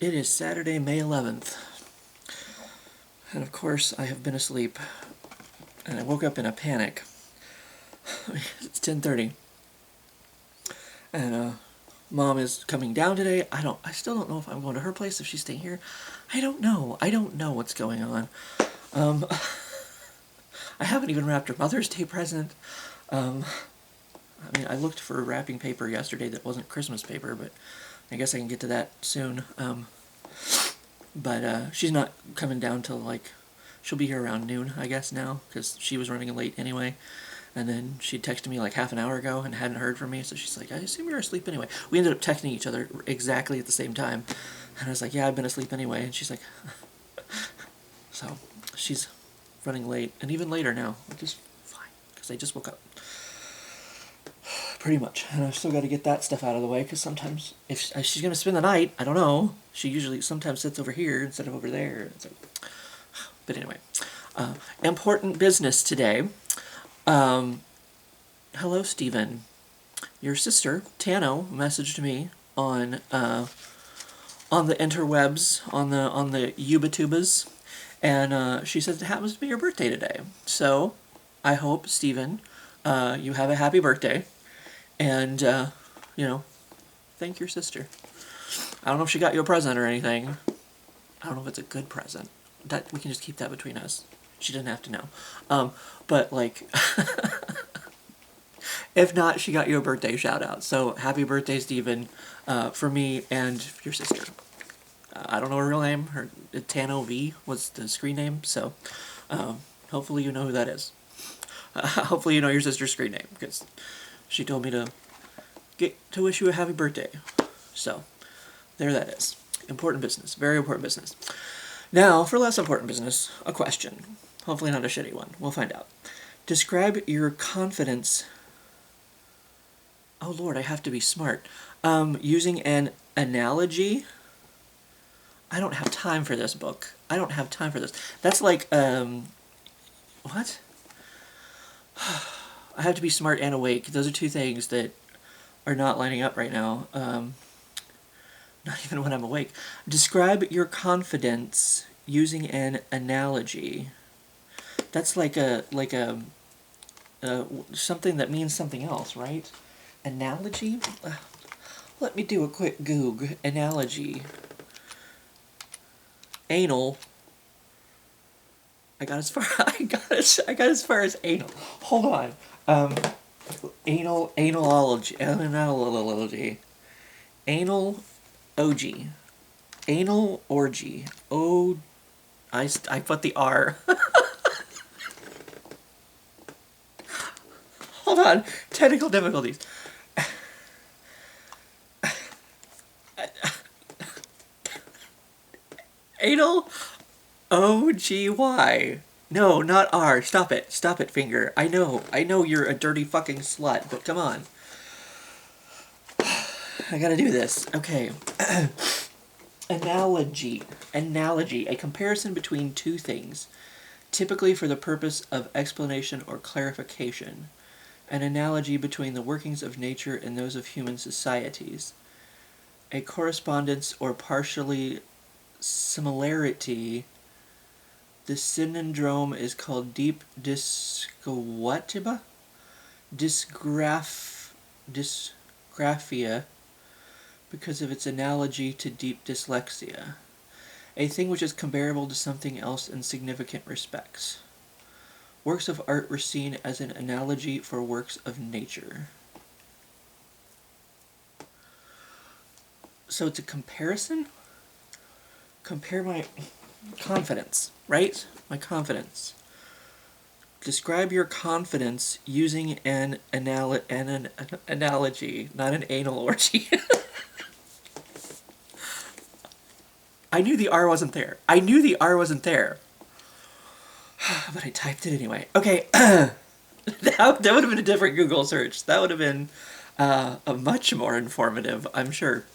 It is Saturday, May 11th, and of course I have been asleep, and I woke up in a panic. It's 10:30, and Mom is coming down today. I still don't know if I'm going to her place, if she's staying here. I don't know what's going on. Um, I haven't even wrapped her Mother's Day present. Um, I looked for wrapping paper yesterday that wasn't Christmas paper, but I guess I can get to that soon. But she's not coming down till she'll be here around noon, I guess, now, because she was running late anyway. And then she texted me like half an hour ago and hadn't heard from me, so she's like, I assume you're asleep anyway. We ended up texting each other exactly at the same time. And I was like, yeah, I've been asleep anyway. And she's like, so she's running late, and even later now, which is fine, because I just woke up. Pretty much. And I've still got to get that stuff out of the way, because sometimes, if she's going to spend the night, I don't know. She usually sometimes sits over here instead of over there. So, but anyway, important business today. Hello, Stephen. Your sister, Tano, messaged me on the interwebs, on the Yubatubas, and she says it happens to be your birthday today. So, I hope, Stephen, you have a happy birthday. And, thank your sister. I don't know if she got you a present or anything. I don't know if it's a good present. That we can just keep that between us. She doesn't have to know. But, if not, she got you a birthday shout out. So, happy birthday, Stephen, for me and your sister. I don't know her real name. Her Tano V was the screen name. So, hopefully you know who that is. Hopefully you know your sister's screen name, because she told me to wish you a happy birthday. So, there that is. Important business. Very important business. Now, for less important business, a question. Hopefully not a shitty one. We'll find out. Describe your confidence. Oh Lord, I have to be smart. Using an analogy. I don't have time for this book. I don't have time for this. That's like, what? I have to be smart and awake. Those are two things that are not lining up right now. Not even when I'm awake. Describe your confidence using an analogy. That's like a something that means something else, right? Analogy? Let me do a quick Goog. Analogy. Anal. I got as far as far as anal. Hold on. Analology. Anal OG. Anal orgy. I put the R. Hold on. Technical difficulties. Anal OGY. No, not R. Stop it. Stop it, finger. I know you're a dirty fucking slut, but come on. I gotta do this. Okay. Analogy. Analogy. A comparison between two things, typically for the purpose of explanation or clarification. An analogy between the workings of nature and those of human societies. A correspondence or partially similarity. The syndrome is called deep dysgraphia because of its analogy to deep dyslexia, a thing which is comparable to something else in significant respects. Works of art were seen as an analogy for works of nature. So it's a comparison? Compare my confidence, right? My confidence. Describe your confidence using an analogy, not an anal orgy. I knew the R wasn't there. But I typed it anyway. Okay. that would have been a different Google search. That would have been a much more informative, I'm sure.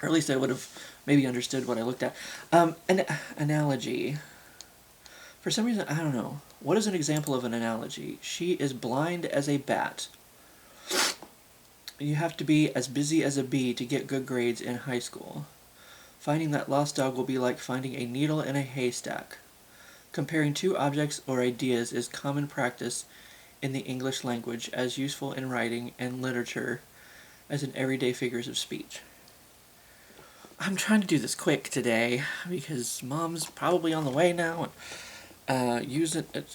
Or at least I would have maybe understood what I looked at. An analogy. For some reason, I don't know. What is an example of an analogy? She is blind as a bat. You have to be as busy as a bee to get good grades in high school. Finding that lost dog will be like finding a needle in a haystack. Comparing two objects or ideas is common practice in the English language, as useful in writing and literature as in everyday figures of speech. I'm trying to do this quick today because Mom's probably on the way now.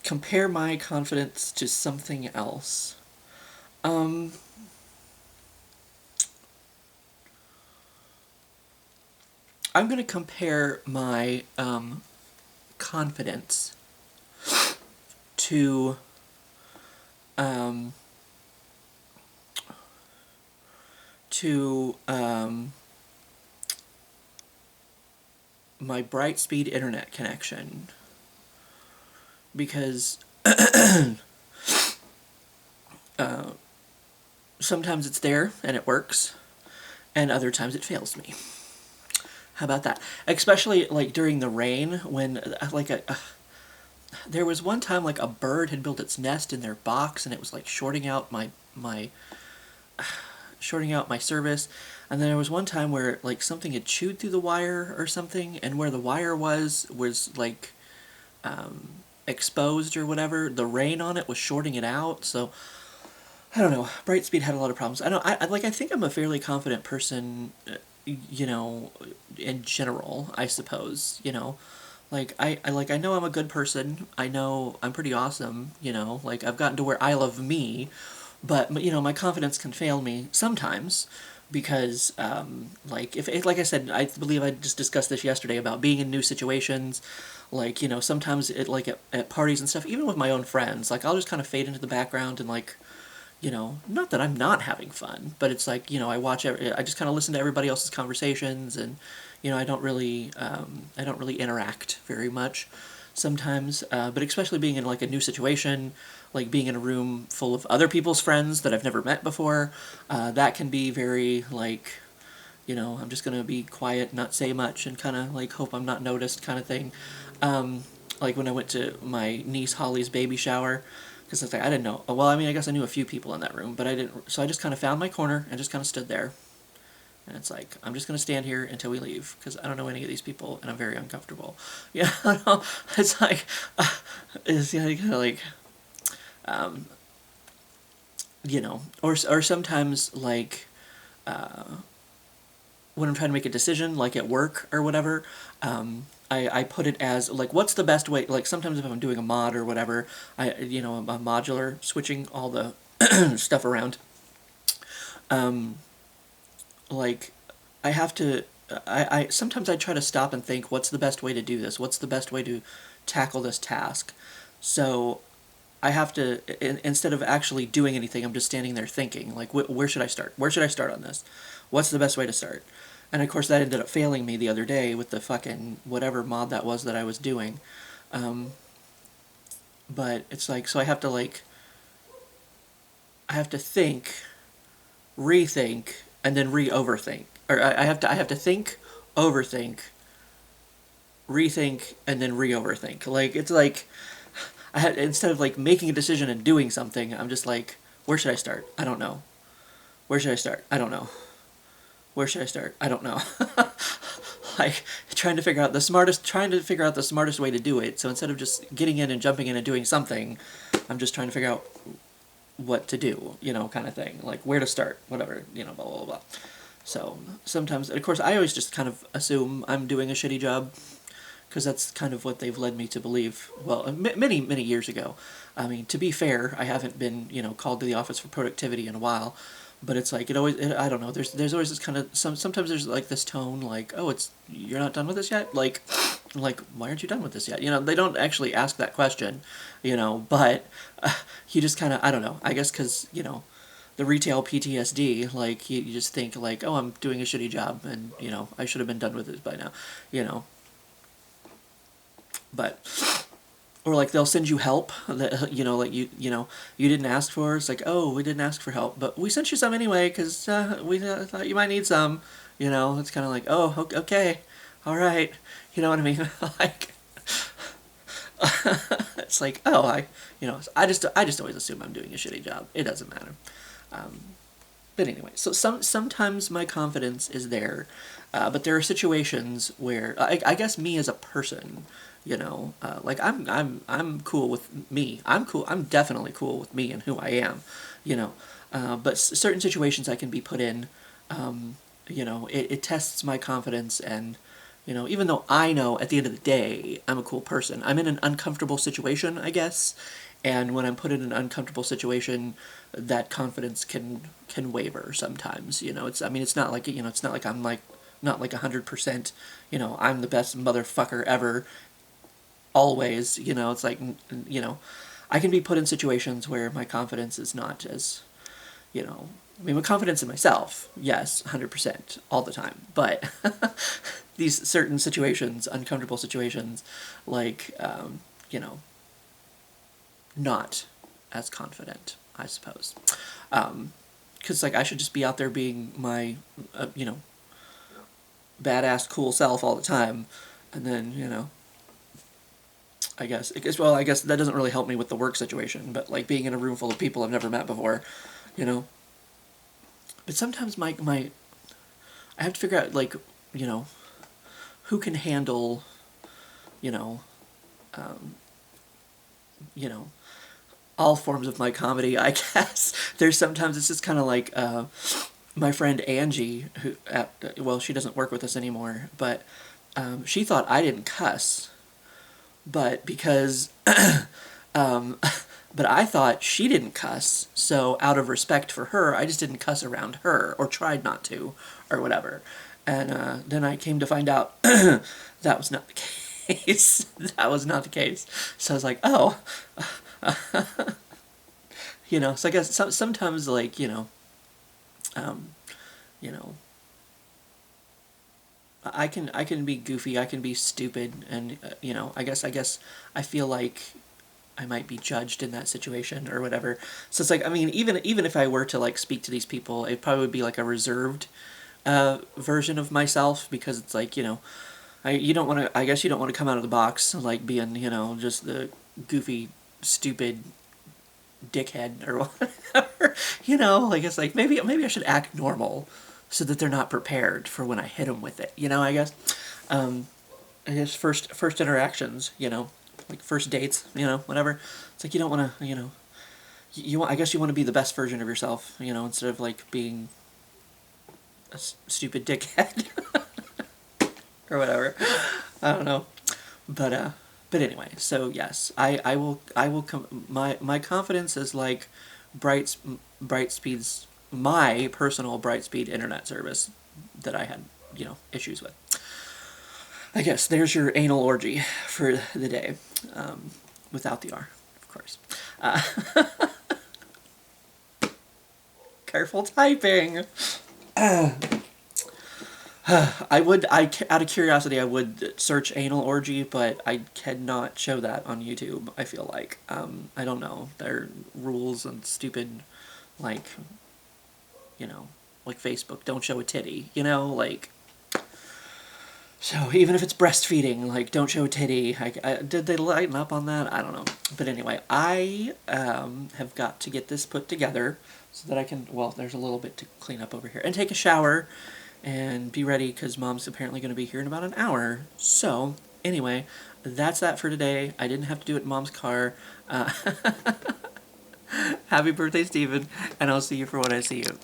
Compare my confidence to something else. I'm going to compare my confidence to my Brightspeed internet connection, because sometimes it's there and it works, and other times it fails me. How about that? Especially like during the rain, when there was one time like a bird had built its nest in their box and it was like shorting out my service. And then there was one time where like something had chewed through the wire or something, and where the wire was like exposed or whatever. The rain on it was shorting it out. So I don't know. Brightspeed had a lot of problems. I think I'm a fairly confident person, in general, I suppose, Like, I know I'm a good person. I know I'm pretty awesome, Like, I've gotten to where I love me. But, my confidence can fail me sometimes because, like I said, I believe I just discussed this yesterday about being in new situations. Like, sometimes at parties and stuff, even with my own friends, like, I'll just kind of fade into the background and, like, not that I'm not having fun, but it's like, I just kind of listen to everybody else's conversations, and, I don't really interact very much sometimes, but especially being in like a new situation, like being in a room full of other people's friends that I've never met before, that can be very like, I'm just going to be quiet, not say much, and kind of like hope I'm not noticed kind of thing. Like when I went to my niece Holly's baby shower, because it's like, I didn't know. Well, I mean, I guess I knew a few people in that room, but I didn't. So I just kind of found my corner and just kind of stood there. And it's like, I'm just going to stand here until we leave, because I don't know any of these people, and I'm very uncomfortable. Yeah, it's like, or sometimes, like, when I'm trying to make a decision, like at work or whatever, I put it as, like, what's the best way, like, sometimes if I'm doing a mod or whatever, a modular, switching all the stuff around, like, I have to, sometimes I try to stop and think, what's the best way to do this? What's the best way to tackle this task? So I have to, instead of actually doing anything, I'm just standing there thinking, like, where should I start? Where should I start on this? What's the best way to start? And of course that ended up failing me the other day with the fucking whatever mod that was that I was doing. But it's like, so I have to think, rethink, and then re-overthink. Or I have to think, overthink, rethink, and then re-overthink. Like, it's like, instead of like making a decision and doing something, I'm just like, where should I start? I don't know. Where should I start? I don't know. Where should I start? I don't know. Like, trying to figure out the smartest way to do it. So instead of just getting in and jumping in and doing something, I'm just trying to figure out what to do, kind of thing. Like, where to start, whatever, blah, blah, blah. So sometimes, of course, I always just kind of assume I'm doing a shitty job, because that's kind of what they've led me to believe. Well, many, many years ago. I mean, to be fair, I haven't been, called to the office for productivity in a while. But it's like, I don't know, there's always this kind of, sometimes there's like this tone, like, oh, you're not done with this yet? Like, why aren't you done with this yet? They don't actually ask that question, but you just kind of, I don't know, I guess because, the retail PTSD, like, you just think, like, oh, I'm doing a shitty job, and, I should have been done with it by now, But, or like they'll send you help that, like you didn't ask for. It's like, oh, we didn't ask for help, but we sent you some anyway because we thought you might need some. It's kind of like, oh, okay, all right. You know what I mean? Like, it's like, oh, I just always assume I'm doing a shitty job. It doesn't matter. But anyway, so sometimes my confidence is there, but there are situations where I guess me as a person, like I'm cool with me. I'm cool. I'm definitely cool with me and who I am, you know. But certain situations I can be put in, it tests my confidence, and even though I know at the end of the day I'm a cool person, I'm in an uncomfortable situation, I guess. And when I'm put in an uncomfortable situation, that confidence can waver sometimes. It's not like it's not like I'm like not like 100%. I'm the best motherfucker ever. Always, it's like I can be put in situations where my confidence is not as my confidence in myself, yes, 100% all the time. But these certain situations, uncomfortable situations, like not as confident, I suppose. Because like I should just be out there being my, badass cool self all the time, and then I guess that doesn't really help me with the work situation. But like being in a room full of people I've never met before, you know. But sometimes my I have to figure out like who can handle you know um, you know all forms of my comedy, I guess. There's sometimes it's just kind of like my friend Angie, who, well, she doesn't work with us anymore, but she thought I didn't cuss, but because, um, but I thought she didn't cuss, so out of respect for her, I just didn't cuss around her, or tried not to, or whatever. And then I came to find out that was not the case. That was not the case. So I was like, oh, so I guess sometimes like um, you know I can be goofy, I can be stupid, and I guess I feel like I might be judged in that situation or whatever. So it's like, I mean, even if I were to like speak to these people, it probably would be like a reserved version of myself, because it's like you don't want to, I guess you don't want to come out of the box like being just the goofy stupid dickhead or whatever. Like it's like maybe I should act normal so that they're not prepared for when I hit them with it. I guess. Um, I guess first interactions. Like first dates. Whatever. It's like you don't want to. I guess you want to be the best version of yourself. Instead of like being a stupid dickhead or whatever. I don't know, but anyway. So yes, my confidence is like Brightspeed's my personal Brightspeed internet service that I had issues with. I guess there's your anal orgy for the day, without the R, of course. Uh, Careful typing. Out of curiosity, I would search anal orgy, but I cannot show that on YouTube, I feel like. I don't know. There are rules and stupid, like, like Facebook, don't show a titty, like. So even if it's breastfeeding, like, don't show a titty. Did they lighten up on that? I don't know. But anyway, I have got to get this put together so that I can, well, there's a little bit to clean up over here, and take a shower, and be ready, because Mom's apparently going to be here in about an hour. So, anyway, that's that for today. I didn't have to do it in Mom's car. Happy birthday, Steven, and I'll see you for when I see you.